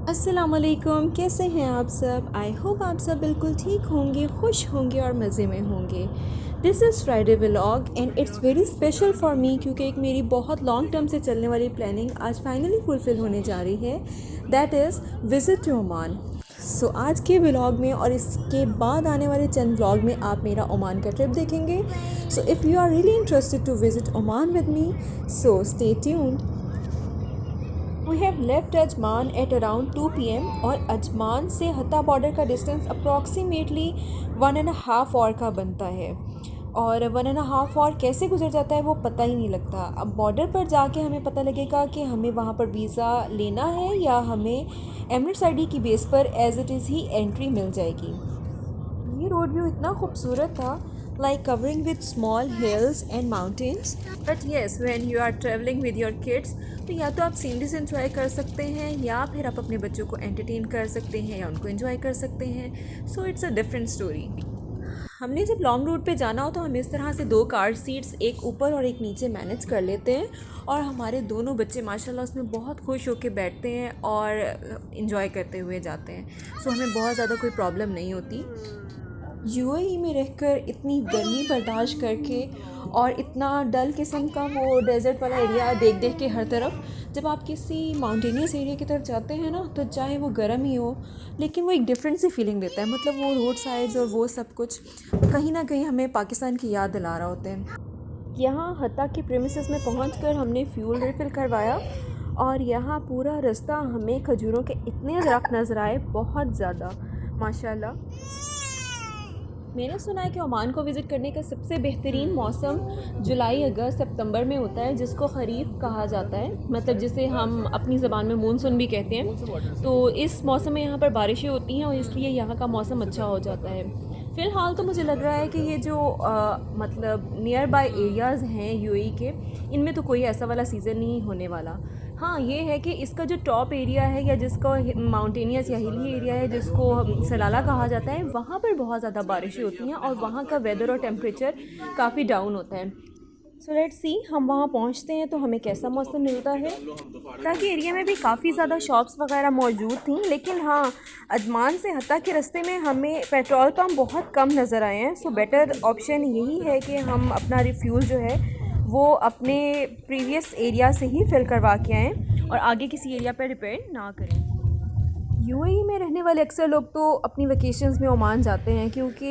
अस्सलामुअलैकुम, कैसे हैं आप सब? आई होप आप सब बिल्कुल ठीक होंगे, खुश होंगे और मज़े में होंगे। This is Friday vlog and it's very special for me क्योंकि एक मेरी बहुत लॉन्ग टर्म से चलने वाली प्लानिंग आज फाइनली फुलफ़िल होने जा रही है। That is visit to Oman. So आज के व्लॉग में और इसके बाद आने वाले चंद व्लॉग में आप मेरा ओमान का ट्रिप देखेंगे। So if you are really interested to visit Oman with me, so stay tuned. We have left Ajman at around 2 p.m. और अजमान से हत्ता बॉर्डर का डिस्टेंस अप्रॉक्सीमेटली 1.5 आवर का बनता है। और 1.5 आवर कैसे गुजर जाता है वो पता ही नहीं लगता। अब बॉर्डर पर जाके हमें पता लगेगा कि हमें वहाँ पर वीज़ा लेना है या हमें एमरेट्स आईडी की बेस पर एज इट इज़ ही एंट्री मिल जाएगी। ये रोड व्यू इतना खूबसूरत था, like covering with small hills and mountains. But yes, when you are travelling with your kids तो या तो आप सीनरीज एंजॉय कर सकते हैं या फिर आप अपने बच्चों को एंटरटेन कर सकते हैं या उनको एंजॉय कर सकते हैं। So it's a different story. हमने जब लॉन्ग रूट पे जाना हो तो हम इस तरह से दो कार सीट्स, एक ऊपर और एक नीचे मैनेज कर लेते हैं और हमारे दोनों बच्चे माशाल्लाह उसमें बहुत खुश होकर बैठते हैं और इन्जॉय करते हुए जाते हैं। सो हमें बहुत ज़्यादा कोई प्रॉब्लम नहीं होती। यूएई में रहकर इतनी गर्मी बर्दाश्त करके और इतना डल किस्म का वो डेज़र्ट वाला एरिया देख देख के हर तरफ, जब आप किसी माउंटेनियस एरिया की तरफ जाते हैं ना तो चाहे वो गर्म ही हो लेकिन वो एक डिफरेंट सी फीलिंग देता है। मतलब वो रोड साइड्स और वो सब कुछ कहीं ना कहीं हमें पाकिस्तान की याद दिला रहा होते हैं। यहाँ हत्ता के प्रेमिसेस में पहुँच हमने फ्यूल रिफ़िल करवाया और यहाँ पूरा रास्ता हमें खजूरों के इतने दरख्त नज़र आए, बहुत ज़्यादा माशाल्लाह। मैंने सुना है कि ओमान को विज़िट करने का सबसे बेहतरीन मौसम जुलाई, अगस्त, सितंबर में होता है जिसको ख़रीफ़ कहा जाता है, मतलब जिसे हम अपनी ज़बान में मानसून भी कहते हैं। तो इस मौसम में यहाँ पर बारिशें होती हैं और इसलिए यहाँ का मौसम अच्छा हो जाता है। फ़िलहाल तो मुझे लग रहा है कि ये जो मतलब नियर बाय एरियाज़ हैं यूएई के, इनमें तो कोई ऐसा वाला सीज़न नहीं होने वाला। हाँ, ये है कि इसका जो टॉप एरिया है या जिसको माउंटेनियस या हिली एरिया है जिसको सलाला कहा जाता है, वहाँ पर बहुत ज़्यादा बारिशें होती हैं और वहाँ का वेदर और टेम्परेचर काफ़ी डाउन होता है। सो लेट्स सी हम वहाँ पहुँचते हैं तो हमें कैसा मौसम मिलता है। हत्ता के एरिया में भी काफ़ी ज़्यादा शॉप्स वगैरह मौजूद थी, लेकिन हाँ, अजमान से हत्ता के रास्ते में हमें पेट्रोल पम्प बहुत कम नज़र आए हैं। सो बेटर ऑप्शन यही है कि हम अपना रिफ्यूल जो है वो अपने प्रीवियस एरिया से ही फिल करवा के आएँ और आगे किसी एरिया पर डिपेंड ना करें। यूएई में रहने वाले अक्सर लोग तो अपनी वेकेशंस में ओमान जाते हैं क्योंकि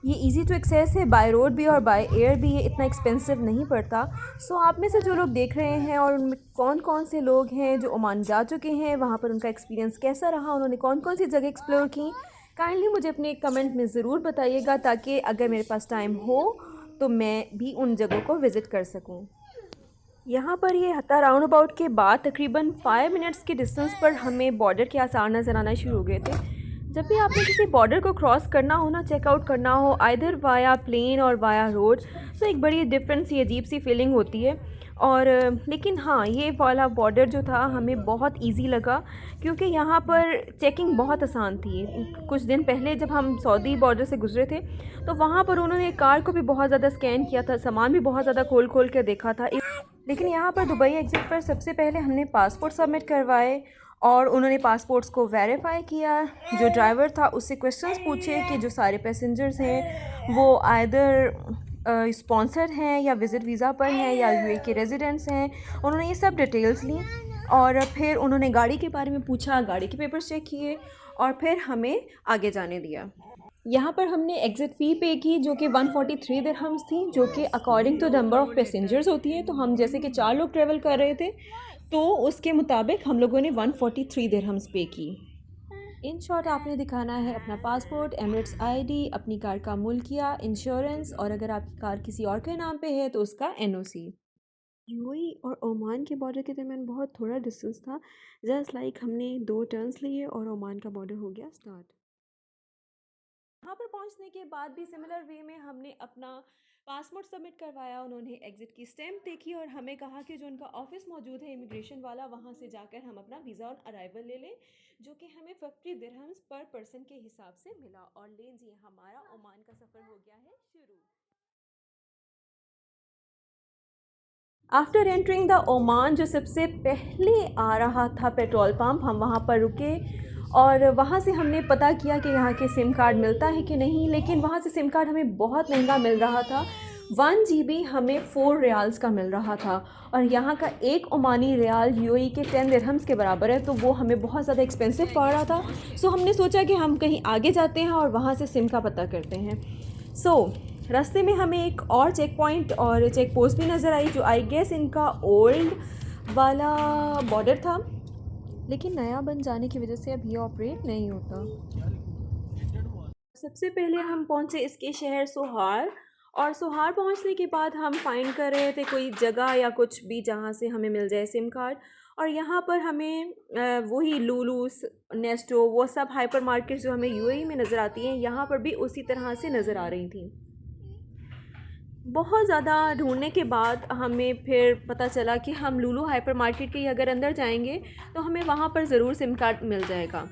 ये इजी टू एक्सेस है, बाय रोड भी और बाय एयर भी, ये इतना एक्सपेंसिव नहीं पड़ता। सो आप में से जो लोग देख रहे हैं और उनमें कौन कौन से लोग हैं जो ओमान जा चुके हैं, वहाँ पर उनका एक्सपीरियंस कैसा रहा, उन्होंने कौन कौन सी जगह एक्सप्लोर की, काइंडली मुझे अपने कमेंट में ज़रूर बताइएगा ताकि अगर मेरे पास टाइम हो तो मैं भी उन जगहों को विज़िट कर सकूँ। यहाँ पर ये हत्ता राउंड अबाउट के बाद तकरीबन 5 मिनट्स के डिस्टेंस पर हमें बॉर्डर के आसार नज़र आना शुरू हो गए थे। जब भी आपने किसी बॉर्डर को क्रॉस करना हो ना, चेकआउट करना हो आइदर वाया प्लेन और वाया रोड, तो एक बड़ी डिफरेंट सी अजीब सी फीलिंग होती है। और लेकिन हाँ, ये वाला बॉर्डर जो था हमें बहुत इजी लगा क्योंकि यहाँ पर चेकिंग बहुत आसान थी। कुछ दिन पहले जब हम सऊदी बॉर्डर से गुजरे थे तो वहाँ पर उन्होंने कार को भी बहुत ज़्यादा स्कैन किया था, सामान भी बहुत ज़्यादा खोल खोल कर देखा था। लेकिन यहाँ पर दुबई एग्ज़िट पर सबसे पहले हमने पासपोर्ट सबमिट करवाए और उन्होंने पासपोर्ट्स को वेरीफाई किया। जो ड्राइवर था उससे क्वेश्चंस पूछे कि जो सारे पैसेंजर्स हैं वो आइदर स्पॉन्सर्ड हैं या विज़िट वीज़ा पर हैं या यूएई के रेजिडेंट्स हैं। उन्होंने ये सब डिटेल्स ली और फिर उन्होंने गाड़ी के बारे में पूछा, गाड़ी के पेपर्स चेक किए और फिर हमें आगे जाने दिया। यहाँ पर हमने एग्ज़िट फ़ी पे की जो कि 143 दिरहम्स थी, जो कि according to number of passengers होती है। तो हम जैसे कि 4 लोग ट्रैवल कर रहे थे तो उसके मुताबिक हम लोगों ने 143 दिरहम्स पे की। इन शॉर्ट आपने दिखाना है अपना पासपोर्ट, एमिरेट्स आईडी, अपनी कार का मुल्किया, इंश्योरेंस और अगर आपकी कार किसी और के नाम पे है तो उसका एनओसी। यूएई और ओमान के बॉर्डर के दरमियान बहुत थोड़ा डिस्टेंस था, जस्ट लाइक हमने 2 टर्न्स लिए और ओमान का बॉर्डर हो गया स्टार्ट। वहाँ पर पहुँचने के बाद भी सिमिलर वे में हमने अपना पासपोर्ट सबमिट करवाया। उन्होंने एग्ज़िट की स्टैम्प देखी और हमें कहा कि जो उनका ऑफ़िस मौजूद है इमिग्रेशन वाला, वहाँ से जाकर हम अपना वीज़ा और अराइवल ले लें, जो कि हमें 50 दिरहम्स पर पर्सन के हिसाब से मिला। और लें जी, हमारा ओमान का सफ़र हो गया है शुरू। आफ्टर एंटरिंग द ओमान, जो सबसे पहले आ रहा था पेट्रोल पंप, हम वहाँ पर रुके और वहाँ से हमने पता किया कि यहाँ के सिम कार्ड मिलता है कि नहीं, लेकिन वहाँ से सिम कार्ड हमें बहुत महंगा मिल रहा था। 1 GB हमें 4 रियाल्स का मिल रहा था और यहाँ का एक ओमानी रियाल यूएई के 10 दिरहम्स के बराबर है, तो वो हमें बहुत ज़्यादा एक्सपेंसिव पड़ रहा था। सो हमने सोचा कि हम कहीं आगे जाते हैं और वहाँ से सिम का पता करते हैं। रास्ते में हमें एक और चेक पॉइंट और चेक पोस्ट भी नज़र आई, जो आई गेस इनका ओल्ड वाला बॉर्डर था, लेकिन नया बन जाने की वजह से अब ये ऑपरेट नहीं होता। सबसे पहले हम पहुंचे इसके शहर सोहार, और सोहार पहुंचने के बाद हम फाइंड कर रहे थे कोई जगह या कुछ भी जहां से हमें मिल जाए सिम कार्ड। और यहाँ पर हमें वही लूलू, नेस्टो, वो सब हाइपर मार्केट जो हमें यूएई में नज़र आती हैं, यहाँ पर भी उसी तरह से नज़र आ रही थी। बहुत ज़्यादा ढूंढने के बाद हमें फिर पता चला कि हम लूलू हाइपर मार्केट के अगर अंदर जाएंगे तो हमें वहाँ पर ज़रूर सिम कार्ड मिल जाएगा।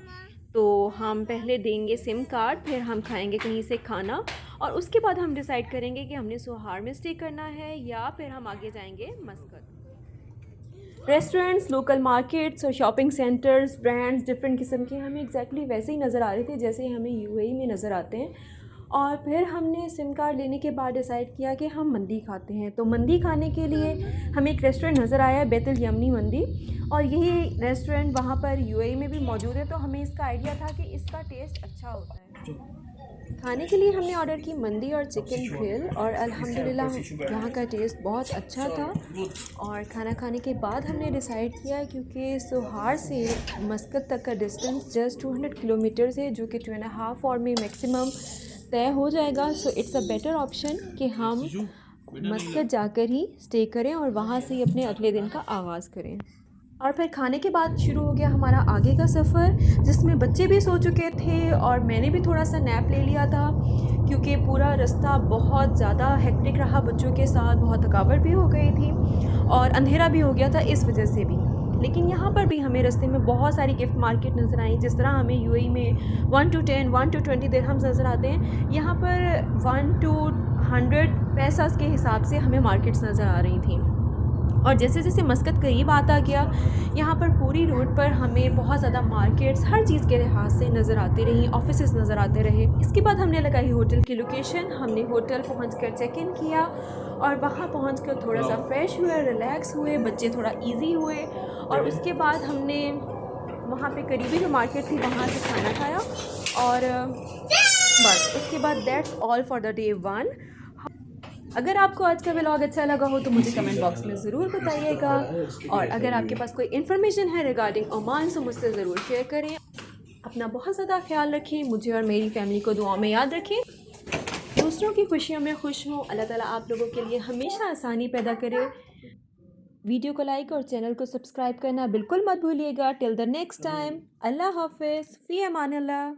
तो हम पहले देंगे सिम कार्ड, फिर हम खाएंगे कहीं से खाना और उसके बाद हम डिसाइड करेंगे कि हमने सोहार में स्टे करना है या फिर हम आगे जाएंगे मस्कत। रेस्टोरेंट्स, लोकल मार्केट्स और शॉपिंग सेंटर्स, ब्रांड्स डिफरेंट किस्म के हमें एग्जैक्टली वैसे ही नज़र आ रहे थे जैसे हमें यूएई में नज़र आते हैं। और फिर हमने सिम कार्ड लेने के बाद डिसाइड किया कि हम मंदी खाते हैं। तो मंदी खाने के लिए हमें एक रेस्टोरेंट नज़र आया, बैतुल यमनी मंदी, और यही रेस्टोरेंट वहाँ पर यूएई में भी मौजूद है, तो हमें इसका आइडिया था कि इसका टेस्ट अच्छा होता है। खाने के लिए हमने ऑर्डर की मंदी और चिकन ग्रिल, और अल्हम्दुलिल्लाह यहाँ का टेस्ट बहुत अच्छा था। और खाना खाने के बाद हमने डिसाइड किया, क्योंकि सोहार से मस्कत तक का डिस्टेंस जस्ट 200 किलोमीटर है, जो कि 2.5 आवर में मैक्सिमम तय हो जाएगा। So it's a better option कि हम मस्कत जाकर ही स्टे करें और वहाँ से ही अपने अगले दिन का आगाज़ करें। और फिर खाने के बाद शुरू हो गया हमारा आगे का सफ़र, जिसमें बच्चे भी सो चुके थे और मैंने भी थोड़ा सा नैप ले लिया था, क्योंकि पूरा रास्ता बहुत ज़्यादा हेक्टिक रहा, बच्चों के साथ बहुत थकावट भी हो गई थी और अंधेरा भी हो गया था इस वजह से भी। लेकिन यहाँ पर भी हमें रास्ते में बहुत सारी गिफ्ट मार्केट नज़र आई। जिस तरह हमें यूएई में 1 to 10, 1 to 20 दिरहम्स नज़र आते हैं, यहाँ पर 1 to 100 पैसा के हिसाब से हमें मार्केट्स नज़र आ रही थी। और जैसे जैसे मस्कत करीब आता गया, यहाँ पर पूरी रोड पर हमें बहुत ज़्यादा मार्केट्स हर चीज़ के लिहाज से नज़र आती रही, ऑफिसेस नज़र आते रहे। इसके बाद हमने लगाई होटल की लोकेशन। हमने होटल पहुँचकर चेक इन किया और वहाँ पहुँचकर थोड़ा सा फ्रेश हुए, रिलैक्स हुए, बच्चे थोड़ा इजी हुए, और उसके बाद हमने वहाँ पे करीबी जो मार्केट थी वहाँ से खाना खाया, और बस उसके बाद that's all for the day 1। अगर आपको आज का व्लॉग अच्छा लगा हो तो मुझे कमेंट बॉक्स में ज़रूर बताइएगा, और अगर आपके पास कोई इन्फॉर्मेशन है रिगार्डिंग ओमान तो मुझसे ज़रूर शेयर करें। अपना बहुत ज़्यादा ख्याल रखें, मुझे और मेरी फैमिली को दुआ में याद रखें, दूसरों की खुशियों में खुश हों। अल्लाह ताला आप लोगों के लिए हमेशा आसानी पैदा करे। वीडियो को लाइक और चैनल को सब्सक्राइब करना बिल्कुल मत भूलिएगा। टिल द नेक्स्ट टाइम, अल्लाह हाफिज़, फ़ी अमान अल्लाह।